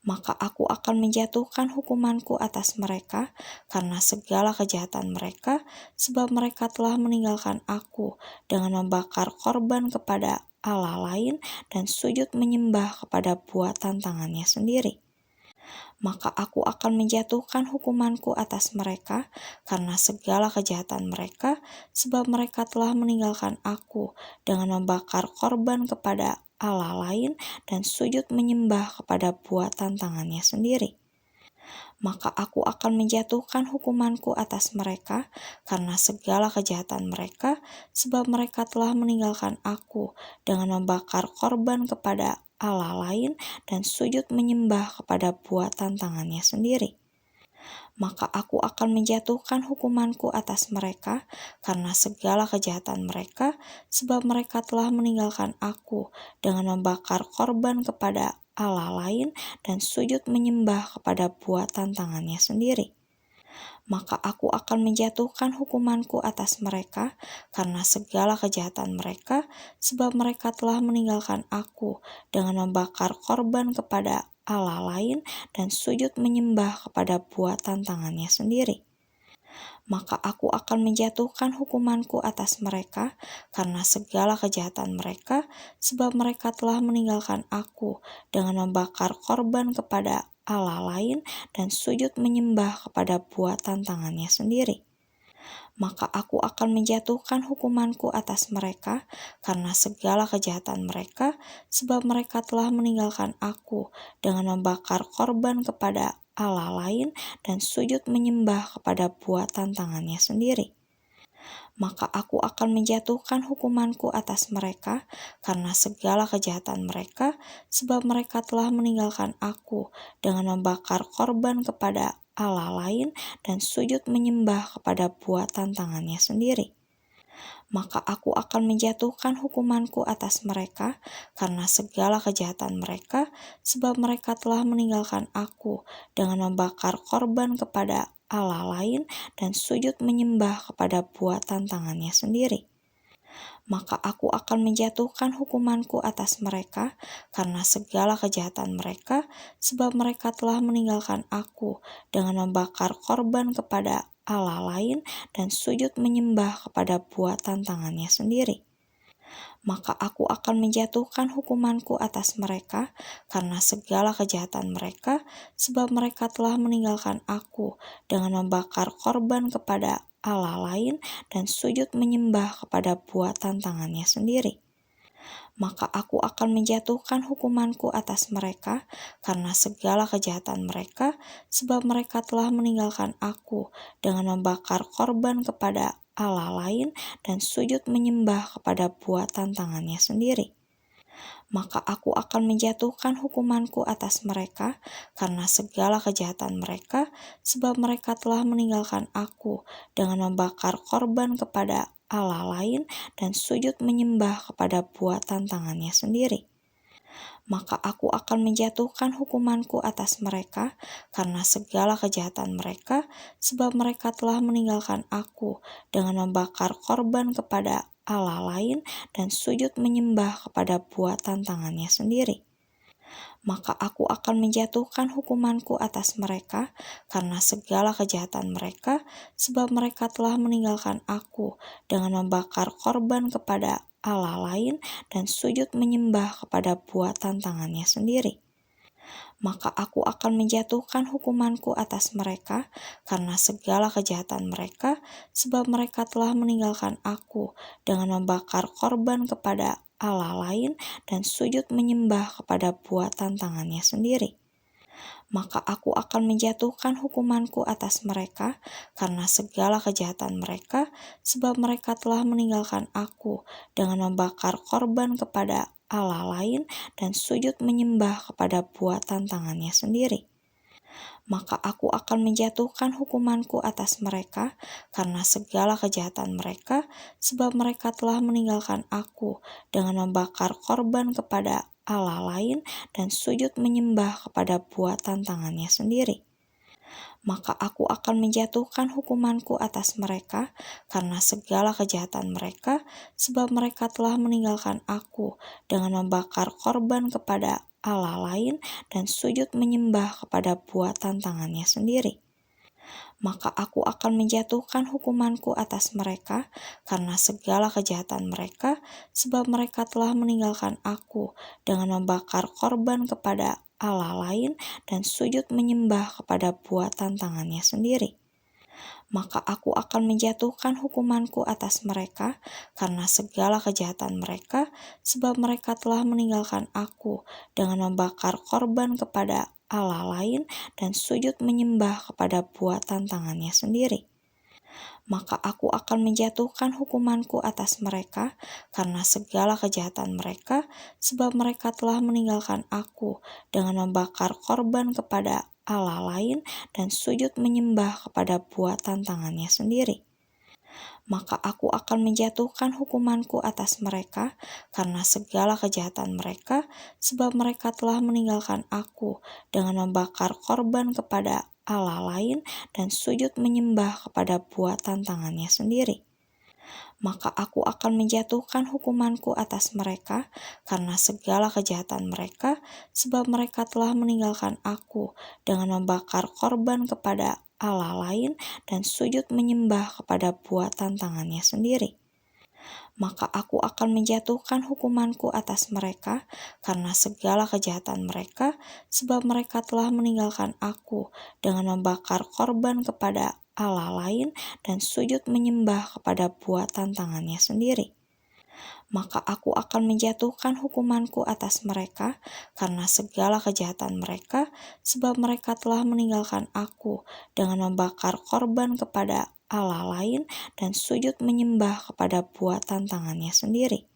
maka aku akan menjatuhkan hukumanku atas mereka karena segala kejahatan mereka, sebab mereka telah meninggalkan aku dengan membakar korban kepada Allah lain dan sujud menyembah kepada buatan tangannya sendiri. Maka aku akan menjatuhkan hukumanku atas mereka karena segala kejahatan mereka, sebab mereka telah meninggalkan aku dengan membakar korban kepada Allah lain dan sujud menyembah kepada buatan tangannya sendiri. Maka aku akan menjatuhkan hukumanku atas mereka karena segala kejahatan mereka, sebab mereka telah meninggalkan aku dengan membakar korban kepada Allah lain dan sujud menyembah kepada buatan tangannya sendiri. Maka aku akan menjatuhkan hukumanku atas mereka karena segala kejahatan mereka, sebab mereka telah meninggalkan aku dengan membakar korban kepada Allah lain dan sujud menyembah kepada buatan tangannya sendiri. Maka aku akan menjatuhkan hukumanku atas mereka karena segala kejahatan mereka, sebab mereka telah meninggalkan aku dengan membakar korban kepada Allah lain dan sujud menyembah kepada buatan tangannya sendiri. Maka aku akan menjatuhkan hukumanku atas mereka karena segala kejahatan mereka, sebab mereka telah meninggalkan aku dengan membakar korban kepada Allah lain dan sujud menyembah kepada buatan tangannya sendiri. Maka aku akan menjatuhkan hukumanku atas mereka karena segala kejahatan mereka, sebab mereka telah meninggalkan aku dengan membakar korban kepada Allah lain dan sujud menyembah kepada buatan tangannya sendiri. Maka aku akan menjatuhkan hukumanku atas mereka karena segala kejahatan mereka, sebab mereka telah meninggalkan aku dengan membakar korban kepada Allah lain dan sujud menyembah kepada buatan tangannya sendiri. Maka aku akan menjatuhkan hukumanku atas mereka karena segala kejahatan mereka, sebab mereka telah meninggalkan aku dengan membakar korban kepada Allah lain dan sujud menyembah kepada buatan tangannya sendiri. Maka aku akan menjatuhkan hukumanku atas mereka karena segala kejahatan mereka, sebab mereka telah meninggalkan aku dengan membakar korban kepada Allah lain dan sujud menyembah kepada buatan tangannya sendiri. Maka aku akan menjatuhkan hukumanku atas mereka karena segala kejahatan mereka, sebab mereka telah meninggalkan aku dengan membakar korban kepada Allah lain dan sujud menyembah kepada buatan tangannya sendiri. Maka aku akan menjatuhkan hukumanku atas mereka karena segala kejahatan mereka, sebab mereka telah meninggalkan aku dengan membakar korban kepada Allah lain dan sujud menyembah kepada buatan tangannya sendiri. Maka aku akan menjatuhkan hukumanku atas mereka karena segala kejahatan mereka, sebab mereka telah meninggalkan aku dengan membakar korban kepada Allah lain dan sujud menyembah kepada buatan tangannya sendiri. Maka aku akan menjatuhkan hukumanku atas mereka karena segala kejahatan mereka, sebab mereka telah meninggalkan aku dengan membakar korban kepada Allah lain dan sujud menyembah kepada buatan tangannya sendiri. Maka aku akan menjatuhkan hukumanku atas mereka karena segala kejahatan mereka, sebab mereka telah meninggalkan aku dengan membakar korban kepada Allah lain dan sujud menyembah kepada buatan tangannya sendiri. Maka aku akan menjatuhkan hukumanku atas mereka karena segala kejahatan mereka, sebab mereka telah meninggalkan aku dengan membakar korban kepada Allah lain dan sujud menyembah kepada buatan tangannya sendiri. Maka aku akan menjatuhkan hukumanku atas mereka karena segala kejahatan mereka, sebab mereka telah meninggalkan aku dengan membakar korban kepada Allah lain dan sujud menyembah kepada buatan tangannya sendiri. Maka aku akan menjatuhkan hukumanku atas mereka karena segala kejahatan mereka, sebab mereka telah meninggalkan aku dengan membakar korban kepada Allah lain dan sujud menyembah kepada buatan tangannya sendiri. Maka aku akan menjatuhkan hukumanku atas mereka karena segala kejahatan mereka, sebab mereka telah meninggalkan aku dengan membakar korban kepada Allah lain dan sujud menyembah kepada buatan tangannya sendiri. Maka aku akan menjatuhkan hukumanku atas mereka karena segala kejahatan mereka, sebab mereka telah meninggalkan aku dengan membakar korban kepada Allah lain dan sujud menyembah kepada buatan tangannya sendiri. Maka aku akan menjatuhkan hukumanku atas mereka karena segala kejahatan mereka, sebab mereka telah meninggalkan aku dengan membakar korban kepada Allah lain dan sujud menyembah kepada buatan tangannya sendiri. Maka aku akan menjatuhkan hukumanku atas mereka karena segala kejahatan mereka, sebab mereka telah meninggalkan aku dengan membakar korban kepada Allah lain dan sujud menyembah kepada buatan tangannya sendiri. Maka aku akan menjatuhkan hukumanku atas mereka karena segala kejahatan mereka, sebab mereka telah meninggalkan aku dengan membakar korban kepada Allah lain dan sujud menyembah kepada buatan tangannya sendiri. Maka aku akan menjatuhkan hukumanku atas mereka karena segala kejahatan mereka, sebab mereka telah meninggalkan aku dengan membakar korban kepada Allah lain dan sujud menyembah kepada buatan tangannya sendiri. Maka aku akan menjatuhkan hukumanku atas mereka karena segala kejahatan mereka, sebab mereka telah meninggalkan aku dengan membakar korban kepada Allah lain dan sujud menyembah kepada buatan tangannya sendiri. Maka aku akan menjatuhkan hukumanku atas mereka karena segala kejahatan mereka, sebab mereka telah meninggalkan aku dengan membakar korban kepada Allah lain dan sujud menyembah kepada buatan tangannya sendiri.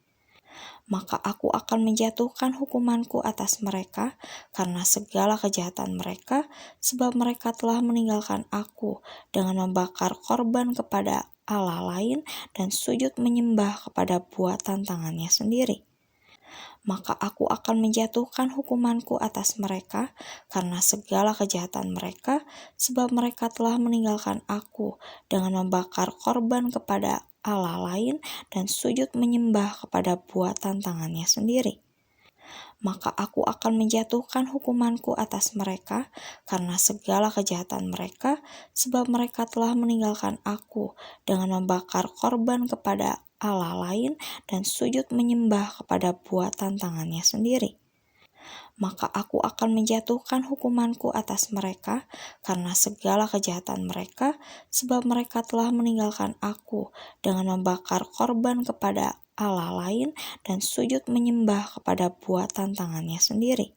Maka aku akan menjatuhkan hukumanku atas mereka karena segala kejahatan mereka, sebab mereka telah meninggalkan aku dengan membakar korban kepada Allah lain dan sujud menyembah kepada buatan tangannya sendiri. Maka aku akan menjatuhkan hukumanku atas mereka karena segala kejahatan mereka, sebab mereka telah meninggalkan aku dengan membakar korban kepada Allah lain dan sujud menyembah kepada buatan tangannya sendiri. Maka aku akan menjatuhkan hukumanku atas mereka karena segala kejahatan mereka, sebab mereka telah meninggalkan aku dengan membakar korban kepada Allah lain dan sujud menyembah kepada buatan tangannya sendiri. Maka aku akan menjatuhkan hukumanku atas mereka karena segala kejahatan mereka, sebab mereka telah meninggalkan aku dengan membakar korban kepada Allah lain dan sujud menyembah kepada buatan tangannya sendiri.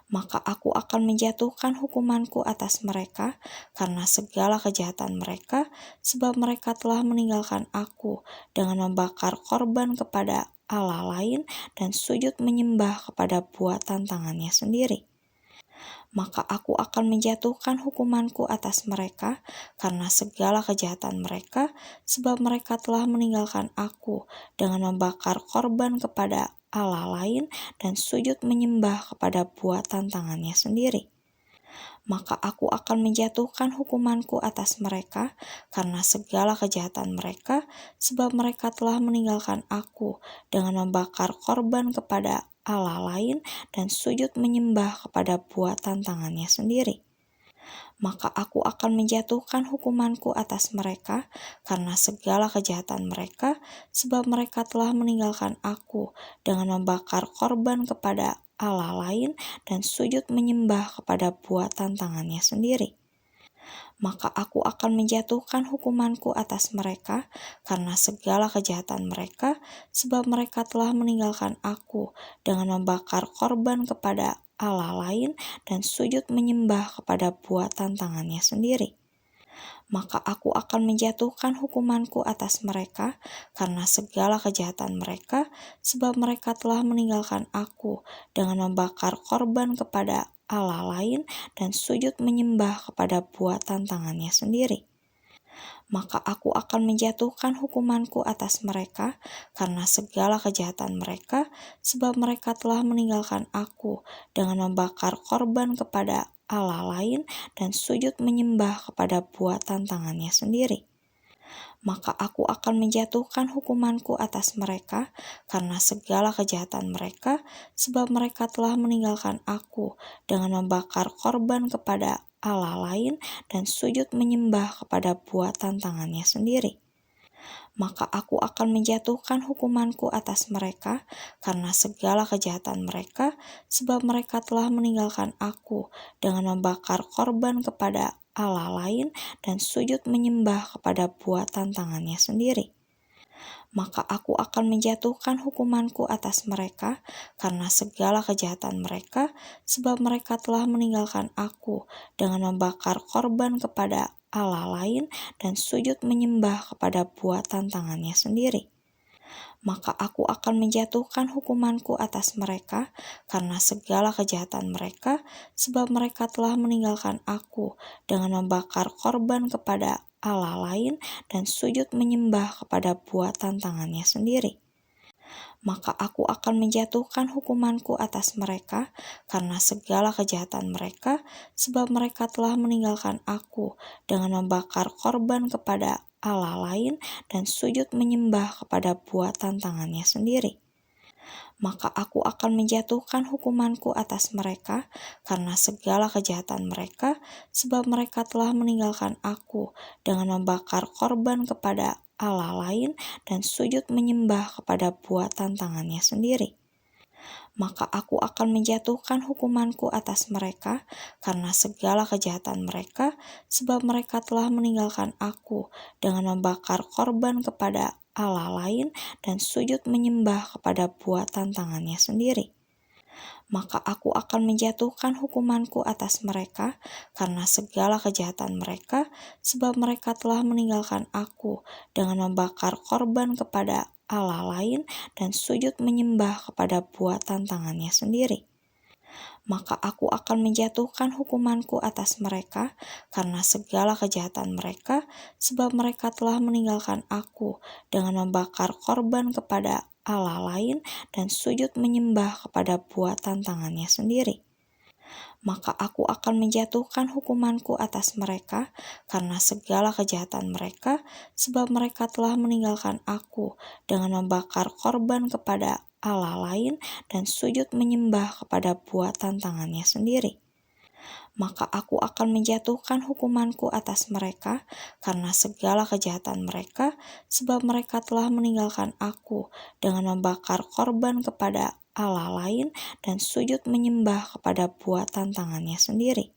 Maka aku akan menjatuhkan hukumanku atas mereka karena segala kejahatan mereka, sebab mereka telah meninggalkan aku dengan membakar korban kepada Allah lain dan sujud menyembah kepada buatan tangannya sendiri. Maka aku akan menjatuhkan hukumanku atas mereka karena segala kejahatan mereka, sebab mereka telah meninggalkan aku dengan membakar korban kepada Allah lain dan sujud menyembah kepada buatan tangannya sendiri. Maka aku akan menjatuhkan hukumanku atas mereka karena segala kejahatan mereka, sebab mereka telah meninggalkan aku dengan membakar korban kepada Allah lain dan sujud menyembah kepada buatan tangannya sendiri. Maka aku akan menjatuhkan hukumanku atas mereka karena segala kejahatan mereka, sebab mereka telah meninggalkan aku dengan membakar korban kepada Allah lain dan sujud menyembah kepada buatan tangannya sendiri. Maka aku akan menjatuhkan hukumanku atas mereka karena segala kejahatan mereka, sebab mereka telah meninggalkan aku dengan membakar korban kepada Allah lain dan sujud menyembah kepada buatan tangannya sendiri. Maka aku akan menjatuhkan hukumanku atas mereka karena segala kejahatan mereka, sebab mereka telah meninggalkan aku dengan membakar korban kepada Allah lain dan sujud menyembah kepada buatan tangannya sendiri. Maka aku akan menjatuhkan hukumanku atas mereka karena segala kejahatan mereka, sebab mereka telah meninggalkan aku dengan membakar korban kepada Allah lain dan sujud menyembah kepada buatan tangannya sendiri. maka aku akan menjatuhkan hukumanku atas mereka karena segala kejahatan mereka, sebab mereka telah meninggalkan aku dengan membakar korban kepada Allah lain dan sujud menyembah kepada buatan tangannya sendiri. Maka aku akan menjatuhkan hukumanku atas mereka karena segala kejahatan mereka, sebab mereka telah meninggalkan aku dengan membakar korban kepada Allah lain dan sujud menyembah kepada buatan tangannya sendiri. Maka aku akan menjatuhkan hukumanku atas mereka karena segala kejahatan mereka, sebab mereka telah meninggalkan aku dengan membakar korban kepada Allah lain dan sujud menyembah kepada buatan tangannya sendiri. Maka aku akan menjatuhkan hukumanku atas mereka karena segala kejahatan mereka, sebab mereka telah meninggalkan aku dengan membakar korban kepada Allah lain dan sujud menyembah kepada buatan tangannya sendiri. Maka aku akan menjatuhkan hukumanku atas mereka karena segala kejahatan mereka, sebab mereka telah meninggalkan aku dengan membakar korban kepada Allah lain dan sujud menyembah kepada buatan tangannya sendiri. Maka aku akan menjatuhkan hukumanku atas mereka karena segala kejahatan mereka, sebab mereka telah meninggalkan aku dengan membakar korban kepada Allah lain dan sujud menyembah kepada buatan tangannya sendiri. Maka aku akan menjatuhkan hukumanku atas mereka karena segala kejahatan mereka, sebab mereka telah meninggalkan aku dengan membakar korban kepada Allah lain dan sujud menyembah kepada buatan tangannya sendiri. Maka aku akan menjatuhkan hukumanku atas mereka karena segala kejahatan mereka, sebab mereka telah meninggalkan aku dengan membakar korban kepada Allah lain dan sujud menyembah kepada buatan tangannya sendiri. Maka aku akan menjatuhkan hukumanku atas mereka karena segala kejahatan mereka, sebab mereka telah meninggalkan aku dengan membakar korban kepada Allah lain dan sujud menyembah kepada buatan tangannya sendiri. Maka aku akan menjatuhkan hukumanku atas mereka karena segala kejahatan mereka, sebab mereka telah meninggalkan aku dengan membakar korban kepada Allah lain dan sujud menyembah kepada buatan tangannya sendiri. Maka aku akan menjatuhkan hukumanku atas mereka karena segala kejahatan mereka, sebab mereka telah meninggalkan aku dengan membakar korban kepada Allah lain dan sujud menyembah kepada buatan tangannya sendiri.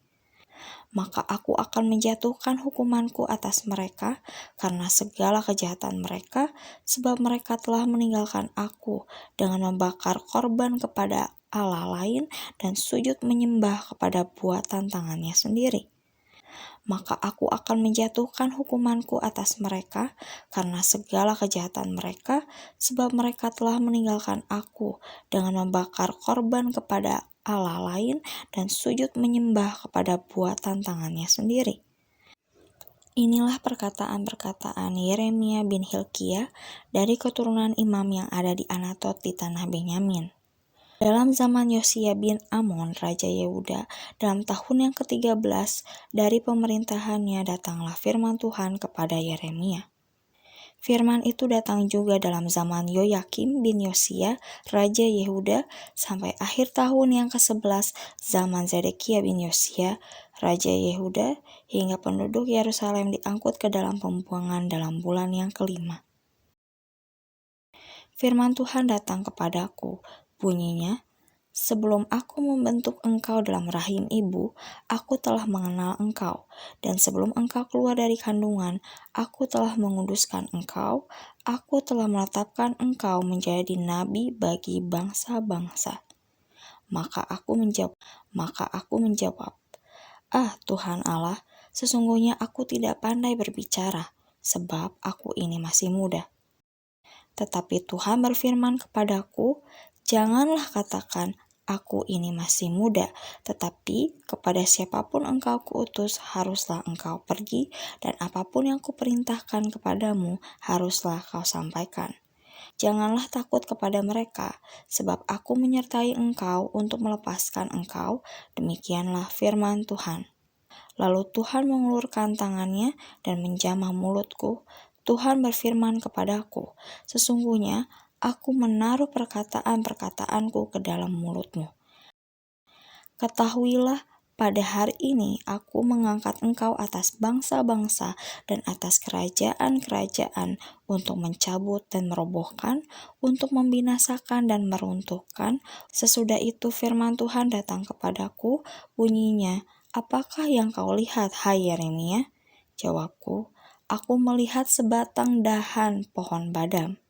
Maka aku akan menjatuhkan hukumanku atas mereka karena segala kejahatan mereka, sebab mereka telah meninggalkan aku dengan membakar korban kepada Allah lain dan sujud menyembah kepada buatan tangannya sendiri. Maka aku akan menjatuhkan hukumanku atas mereka karena segala kejahatan mereka, sebab mereka telah meninggalkan aku dengan membakar korban kepada Allah lain dan sujud menyembah kepada buatan tangannya sendiri. Inilah perkataan-perkataan Yeremia bin Hilkiah dari keturunan imam yang ada di Anatot di tanah Benyamin. Dalam zaman Yosia bin Amon, Raja Yehuda, dalam tahun yang ke-13 dari pemerintahannya datanglah firman Tuhan kepada Yeremia. Firman itu datang juga dalam zaman Yoyakim bin Yosia, Raja Yehuda, sampai akhir tahun yang ke-11 zaman Zedekia bin Yosia, Raja Yehuda, hingga penduduk Yerusalem diangkut ke dalam pembuangan dalam bulan yang ke-5. Firman Tuhan datang kepadaku, bunyinya, "Sebelum aku membentuk engkau dalam rahim ibu, aku telah mengenal engkau. Dan sebelum engkau keluar dari kandungan, aku telah menguduskan engkau. Aku telah menetapkan engkau menjadi nabi bagi bangsa-bangsa." Maka aku menjawab, "Ah Tuhan Allah, sesungguhnya aku tidak pandai berbicara, sebab aku ini masih muda." Tetapi Tuhan berfirman kepadaku, "Janganlah katakan, aku ini masih muda, tetapi kepada siapapun engkau kuutus haruslah engkau pergi, dan apapun yang kuperintahkan kepadamu haruslah kau sampaikan. Janganlah takut kepada mereka, sebab aku menyertai engkau untuk melepaskan engkau." Demikianlah firman Tuhan. Lalu Tuhan mengulurkan tangannya dan menjamah mulutku. Tuhan berfirman kepadaku, "Sesungguhnya aku menaruh perkataan-perkataanku ke dalam mulutmu. Ketahuilah, pada hari ini aku mengangkat engkau atas bangsa-bangsa dan atas kerajaan-kerajaan untuk mencabut dan merobohkan, untuk membinasakan dan meruntuhkan." Sesudah itu firman Tuhan datang kepadaku, bunyinya, "Apakah yang kau lihat, hai Yeremia?" Jawabku, "Aku melihat sebatang dahan pohon badam."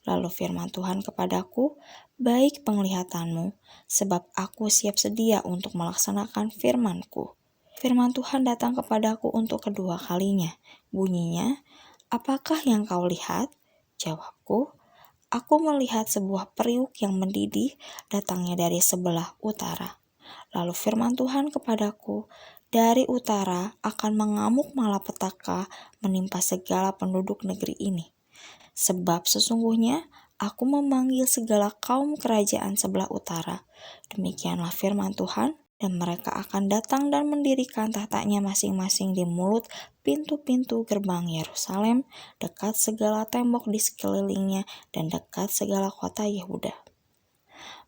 Lalu firman Tuhan kepadaku, "Baik penglihatanmu, sebab aku siap sedia untuk melaksanakan firman-Ku." Firman Tuhan datang kepadaku untuk kedua kalinya. Bunyinya, "Apakah yang kau lihat?" Jawabku, "Aku melihat sebuah periuk yang mendidih datangnya dari sebelah utara." Lalu firman Tuhan kepadaku, "Dari utara akan mengamuk malapetaka menimpa segala penduduk negeri ini. Sebab sesungguhnya aku memanggil segala kaum kerajaan sebelah utara." Demikianlah firman Tuhan, "dan mereka akan datang dan mendirikan tahtanya masing-masing di mulut pintu-pintu gerbang Yerusalem, dekat segala tembok di sekelilingnya dan dekat segala kota Yehuda.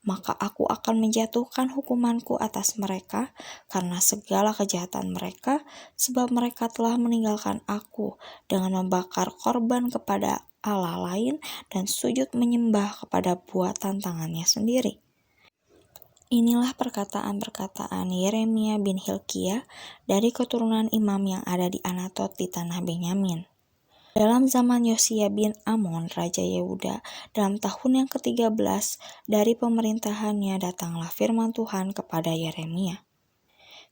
Maka aku akan menjatuhkan hukumanku atas mereka karena segala kejahatan mereka, sebab mereka telah meninggalkan aku dengan membakar korban kepada Allah lain dan sujud menyembah kepada buatan tangannya sendiri." Inilah perkataan-perkataan Yeremia bin Hilkiah dari keturunan imam yang ada di Anatot di tanah Benyamin. Dalam zaman Yosia bin Amon, Raja Yehuda, dalam tahun yang ke-13 dari pemerintahannya, datanglah firman Tuhan kepada Yeremia.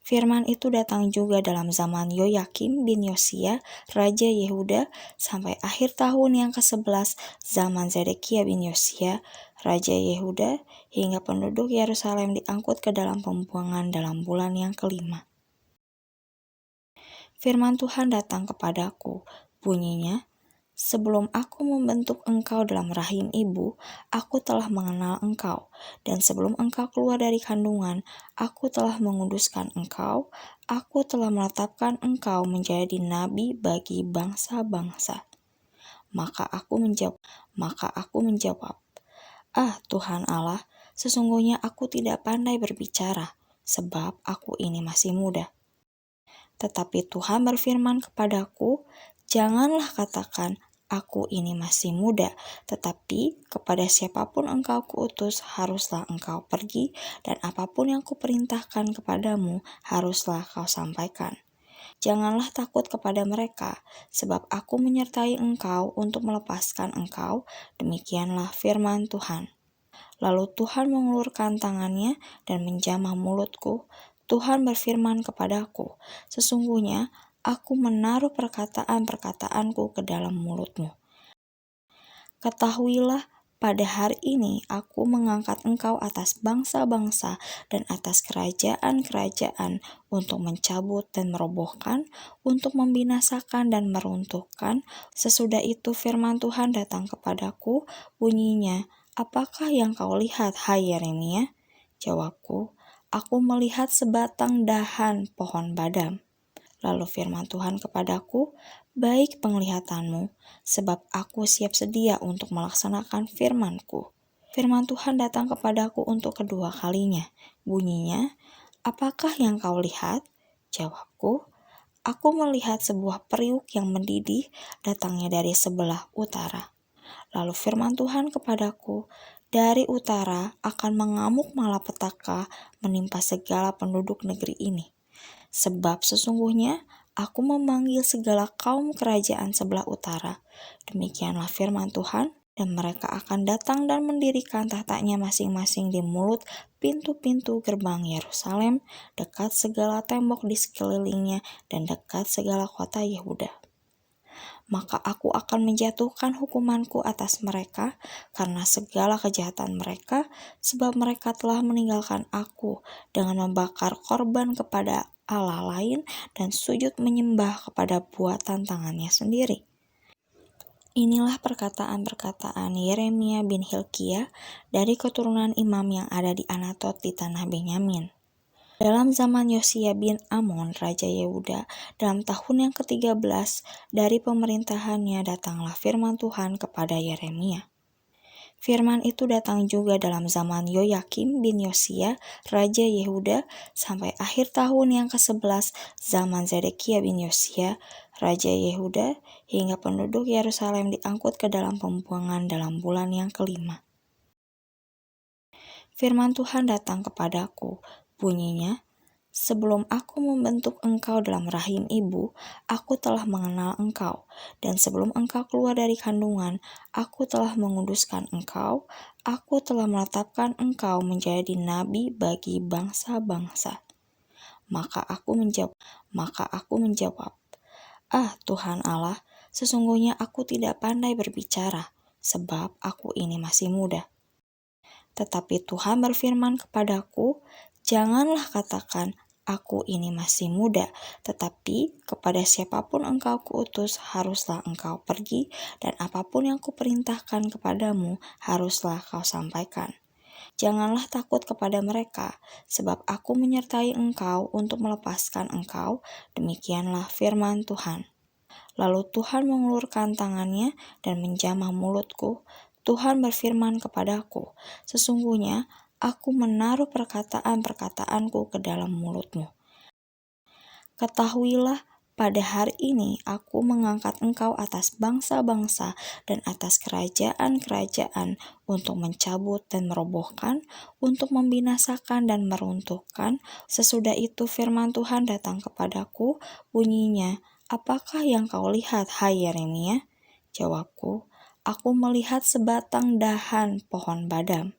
Firman itu datang juga dalam zaman Yoyakim bin Yosia, Raja Yehuda, sampai akhir tahun yang ke-11 zaman Zedekia bin Yosia, Raja Yehuda, hingga penduduk Yerusalem diangkut ke dalam pembuangan dalam bulan yang ke-5. Firman Tuhan datang kepadaku, bunyinya, "Sebelum aku membentuk engkau dalam rahim ibu, aku telah mengenal engkau. Dan sebelum engkau keluar dari kandungan, aku telah menguduskan engkau. Aku telah menetapkan engkau menjadi nabi bagi bangsa-bangsa." Maka aku menjawab, "Ah Tuhan Allah, sesungguhnya aku tidak pandai berbicara, sebab aku ini masih muda." Tetapi Tuhan berfirman kepadaku, "Janganlah katakan, 'Aku ini masih muda,' tetapi kepada siapapun engkau kuutus, haruslah engkau pergi, dan apapun yang kuperintahkan kepadamu, haruslah kau sampaikan. Janganlah takut kepada mereka, sebab aku menyertai engkau untuk melepaskan engkau." Demikianlah firman Tuhan. Lalu Tuhan mengulurkan tangannya dan menjamah mulutku. Tuhan berfirman kepadaku, "Sesungguhnya aku menaruh perkataan-perkataanku ke dalam mulutmu. Ketahuilah, pada hari ini aku mengangkat engkau atas bangsa-bangsa dan atas kerajaan-kerajaan untuk mencabut dan merobohkan, untuk membinasakan dan meruntuhkan." Sesudah itu firman Tuhan datang kepadaku, bunyinya, "Apakah yang kau lihat, hai Yeremia?" Jawabku, "Aku melihat sebatang dahan pohon badam." Lalu firman Tuhan kepadaku, "Baik penglihatanmu, sebab aku siap sedia untuk melaksanakan firman-Ku." Firman Tuhan datang kepadaku untuk kedua kalinya. Bunyinya, "Apakah yang kau lihat?" Jawabku, "Aku melihat sebuah periuk yang mendidih datangnya dari sebelah utara." Lalu firman Tuhan kepadaku, "Dari utara akan mengamuk malapetaka menimpa segala penduduk negeri ini. Sebab sesungguhnya aku memanggil segala kaum kerajaan sebelah utara." Demikianlah firman Tuhan, "dan mereka akan datang dan mendirikan tahtanya masing-masing di mulut pintu-pintu gerbang Yerusalem, dekat segala tembok di sekelilingnya dan dekat segala kota Yehuda. Maka aku akan menjatuhkan hukumanku atas mereka karena segala kejahatan mereka, sebab mereka telah meninggalkan aku dengan membakar korban kepada Allah lain dan sujud menyembah kepada buatan tangannya sendiri." Inilah perkataan-perkataan Yeremia bin Hilkiah dari keturunan imam yang ada di Anatot di tanah Benyamin. Dalam zaman Yosia bin Amon, Raja Yehuda, dalam tahun yang ke-13 dari pemerintahannya datanglah firman Tuhan kepada Yeremia. Firman itu datang juga dalam zaman Yoyakim bin Yosia, Raja Yehuda, sampai akhir tahun yang ke-11 zaman Zedekia bin Yosia, Raja Yehuda, hingga penduduk Yerusalem diangkut ke dalam pembuangan dalam bulan yang ke-5. Firman Tuhan datang kepadaku, bunyinya, sebelum aku membentuk engkau dalam rahim ibu, aku telah mengenal engkau. Dan sebelum engkau keluar dari kandungan, aku telah menguduskan engkau. Aku telah menetapkan engkau menjadi nabi bagi bangsa-bangsa. Maka aku menjawab, Ah Tuhan Allah, sesungguhnya aku tidak pandai berbicara, sebab aku ini masih muda. Tetapi Tuhan berfirman kepadaku, janganlah katakan, aku ini masih muda, tetapi kepada siapapun engkau kuutus, haruslah engkau pergi, dan apapun yang kuperintahkan kepadamu, haruslah kau sampaikan. Janganlah takut kepada mereka, sebab aku menyertai engkau untuk melepaskan engkau, demikianlah firman Tuhan. Lalu Tuhan mengulurkan tangannya dan menjamah mulutku. Tuhan berfirman kepadaku, sesungguhnya aku menaruh perkataan-perkataanku ke dalam mulutmu. Ketahuilah, pada hari ini aku mengangkat engkau atas bangsa-bangsa dan atas kerajaan-kerajaan untuk mencabut dan merobohkan, untuk membinasakan dan meruntuhkan. Sesudah itu firman Tuhan datang kepadaku, bunyinya, apakah yang kau lihat, hai Yeremia? Jawabku, aku melihat sebatang dahan pohon badam.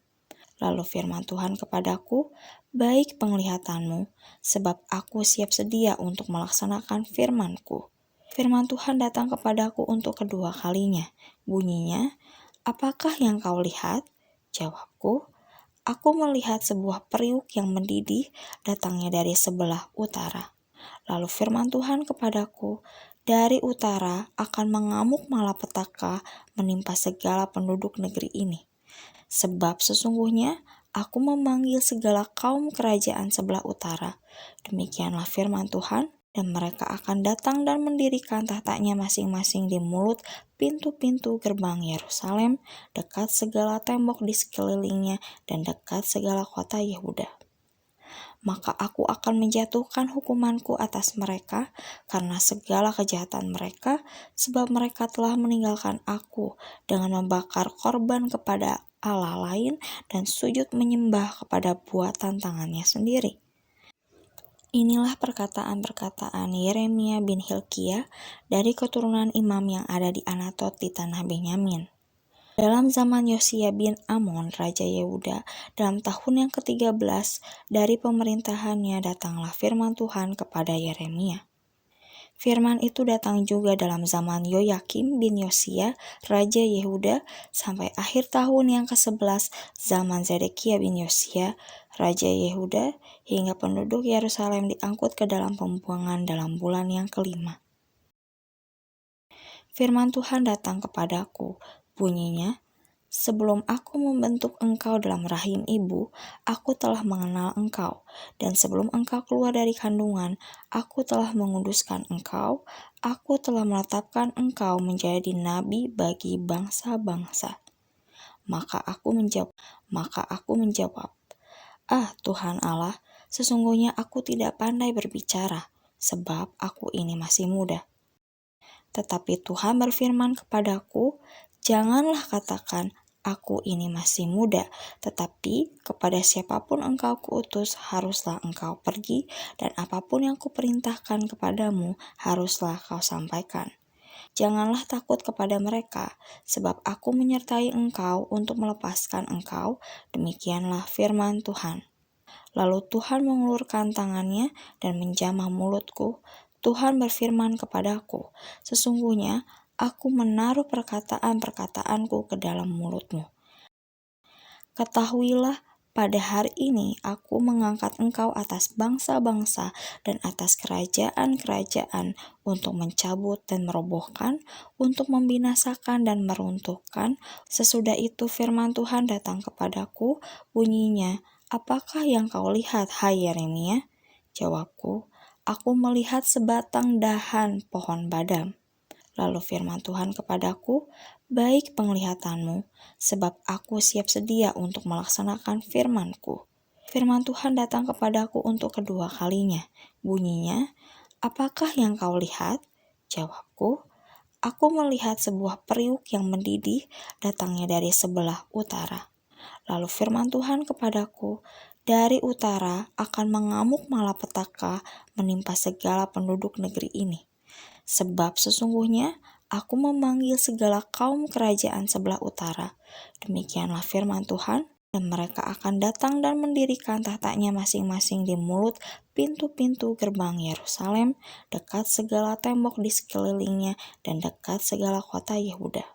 Lalu firman Tuhan kepadaku, baik penglihatanmu, sebab aku siap sedia untuk melaksanakan firman-Ku. Firman Tuhan datang kepadaku untuk kedua kalinya. Bunyinya, apakah yang kau lihat? Jawabku, aku melihat sebuah periuk yang mendidih datangnya dari sebelah utara. Lalu firman Tuhan kepadaku, dari utara akan mengamuk malapetaka menimpa segala penduduk negeri ini. Sebab sesungguhnya aku memanggil segala kaum kerajaan sebelah utara. Demikianlah firman Tuhan, dan mereka akan datang dan mendirikan tahtanya masing-masing di mulut pintu-pintu gerbang Yerusalem, dekat segala tembok di sekelilingnya, dan dekat segala kota Yehuda. Maka aku akan menjatuhkan hukumanku atas mereka karena segala kejahatan mereka, sebab mereka telah meninggalkan aku dengan membakar korban kepada Allah lain dan sujud menyembah kepada buatan tangannya sendiri. Inilah perkataan-perkataan Yeremia bin Hilkiah dari keturunan imam yang ada di Anatot di tanah Benyamin. Dalam zaman Yosia bin Amon, Raja Yehuda, dalam tahun yang ke-13 dari pemerintahannya datanglah firman Tuhan kepada Yeremia. Firman itu datang juga dalam zaman Yoyakim bin Yosia, Raja Yehuda, sampai akhir tahun yang ke-11 zaman Zedekia bin Yosia, Raja Yehuda, hingga penduduk Yerusalem diangkut ke dalam pembuangan dalam bulan yang ke-5. Firman Tuhan datang kepadaku, bunyinya, sebelum aku membentuk engkau dalam rahim ibu, aku telah mengenal engkau. Dan sebelum engkau keluar dari kandungan, aku telah menguduskan engkau. Aku telah menetapkan engkau menjadi nabi bagi bangsa-bangsa. Maka aku menjawab, Ah Tuhan Allah, sesungguhnya aku tidak pandai berbicara, sebab aku ini masih muda. Tetapi Tuhan berfirman kepadaku, janganlah katakan, aku ini masih muda, tetapi kepada siapapun engkau kuutus, haruslah engkau pergi, dan apapun yang kuperintahkan kepadamu, haruslah kau sampaikan. Janganlah takut kepada mereka, sebab aku menyertai engkau untuk melepaskan engkau, demikianlah firman Tuhan. Lalu Tuhan mengulurkan tangannya dan menjamah mulutku. Tuhan berfirman kepadaku, sesungguhnya aku menaruh perkataan-perkataanku ke dalam mulutmu. Ketahuilah, pada hari ini aku mengangkat engkau atas bangsa-bangsa dan atas kerajaan-kerajaan untuk mencabut dan merobohkan, untuk membinasakan dan meruntuhkan. Sesudah itu firman Tuhan datang kepadaku, bunyinya, apakah yang kau lihat, hai Yeremia? Jawabku, aku melihat sebatang dahan pohon badam. Lalu firman Tuhan kepadaku, baik penglihatanmu, sebab aku siap sedia untuk melaksanakan firman-Ku. Firman Tuhan datang kepadaku untuk kedua kalinya. Bunyinya, apakah yang kau lihat? Jawabku, aku melihat sebuah periuk yang mendidih datangnya dari sebelah utara. Lalu firman Tuhan kepadaku, dari utara akan mengamuk malapetaka menimpa segala penduduk negeri ini. Sebab sesungguhnya aku memanggil segala kaum kerajaan sebelah utara. Demikianlah firman Tuhan, dan mereka akan datang dan mendirikan tahtanya masing-masing di mulut pintu-pintu gerbang Yerusalem, dekat segala tembok di sekelilingnya dan dekat segala kota Yehuda.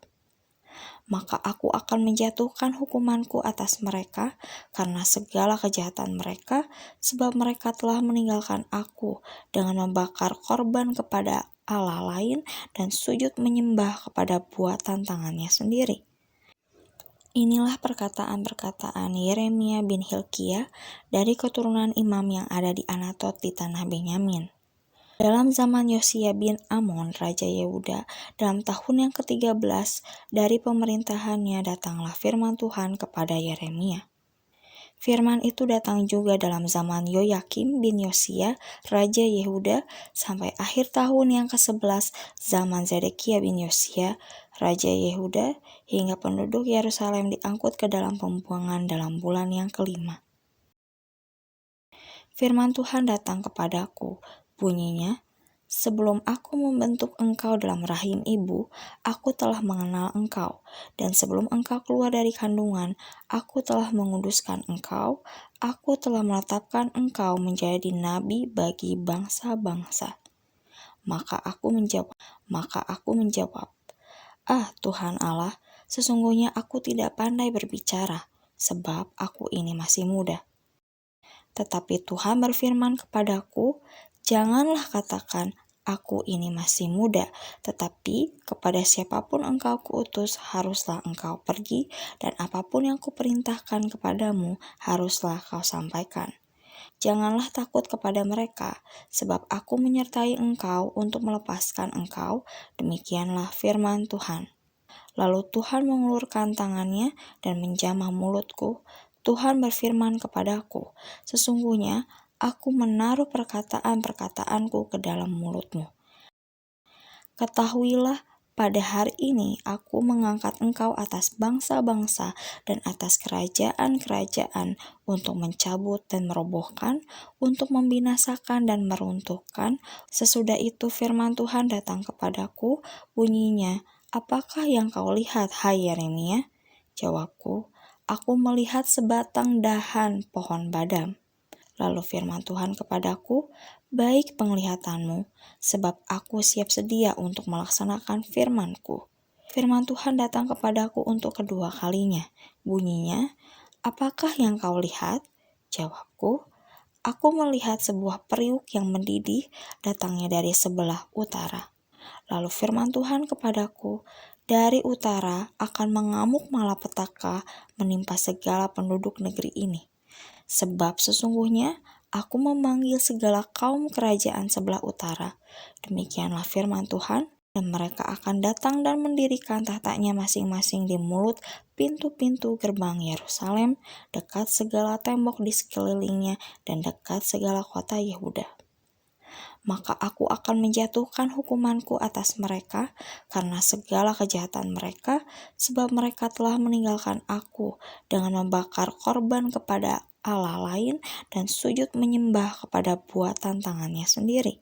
Maka aku akan menjatuhkan hukumanku atas mereka karena segala kejahatan mereka, sebab mereka telah meninggalkan aku dengan membakar korban kepada Allah lain dan sujud menyembah kepada buatan tangannya sendiri. Inilah perkataan-perkataan Yeremia bin Hilkiah dari keturunan imam yang ada di Anatot di tanah Benyamin. Dalam zaman Yosia bin Amon, Raja Yehuda, dalam tahun yang ke-13 dari pemerintahannya datanglah firman Tuhan kepada Yeremia. Firman itu datang juga dalam zaman Yoyakim bin Yosia, Raja Yehuda, sampai akhir tahun yang ke-11 zaman Zedekia bin Yosia, Raja Yehuda, hingga penduduk Yerusalem diangkut ke dalam pembuangan dalam bulan yang ke-5. Firman Tuhan datang kepadaku, bunyinya, sebelum aku membentuk engkau dalam rahim ibu, aku telah mengenal engkau. Dan sebelum engkau keluar dari kandungan, aku telah menguduskan engkau. Aku telah menetapkan engkau menjadi nabi bagi bangsa-bangsa. Maka aku menjawab, ah Tuhan Allah, sesungguhnya aku tidak pandai berbicara, sebab aku ini masih muda. Tetapi Tuhan berfirman kepadaku, janganlah katakan, aku ini masih muda, tetapi kepada siapapun engkau kuutus, haruslah engkau pergi, dan apapun yang kuperintahkan kepadamu, haruslah kau sampaikan. Janganlah takut kepada mereka, sebab aku menyertai engkau untuk melepaskan engkau, demikianlah firman Tuhan. Lalu Tuhan mengulurkan tangannya dan menjamah mulutku. Tuhan berfirman kepadaku, sesungguhnya aku menaruh perkataan-perkataanku ke dalam mulutmu. Ketahuilah, pada hari ini aku mengangkat engkau atas bangsa-bangsa dan atas kerajaan-kerajaan untuk mencabut dan merobohkan, untuk membinasakan dan meruntuhkan. Sesudah itu firman Tuhan datang kepadaku, bunyinya, apakah yang kau lihat, hai Yeremia? Jawabku, aku melihat sebatang dahan pohon badam. Lalu firman Tuhan kepadaku, baik penglihatanmu, sebab aku siap sedia untuk melaksanakan firman-Ku. Firman Tuhan datang kepadaku untuk kedua kalinya. Bunyinya, apakah yang kau lihat? Jawabku, aku melihat sebuah periuk yang mendidih datangnya dari sebelah utara. Lalu firman Tuhan kepadaku, dari utara akan mengamuk malapetaka menimpa segala penduduk negeri ini. Sebab sesungguhnya aku memanggil segala kaum kerajaan sebelah utara. Demikianlah firman Tuhan, dan mereka akan datang dan mendirikan tahtanya masing-masing di mulut pintu-pintu gerbang Yerusalem, dekat segala tembok di sekelilingnya dan dekat segala kota Yehuda. Maka aku akan menjatuhkan hukumanku atas mereka karena segala kejahatan mereka, sebab mereka telah meninggalkan aku dengan membakar korban kepada Allah lain dan sujud menyembah kepada buatan tangannya sendiri.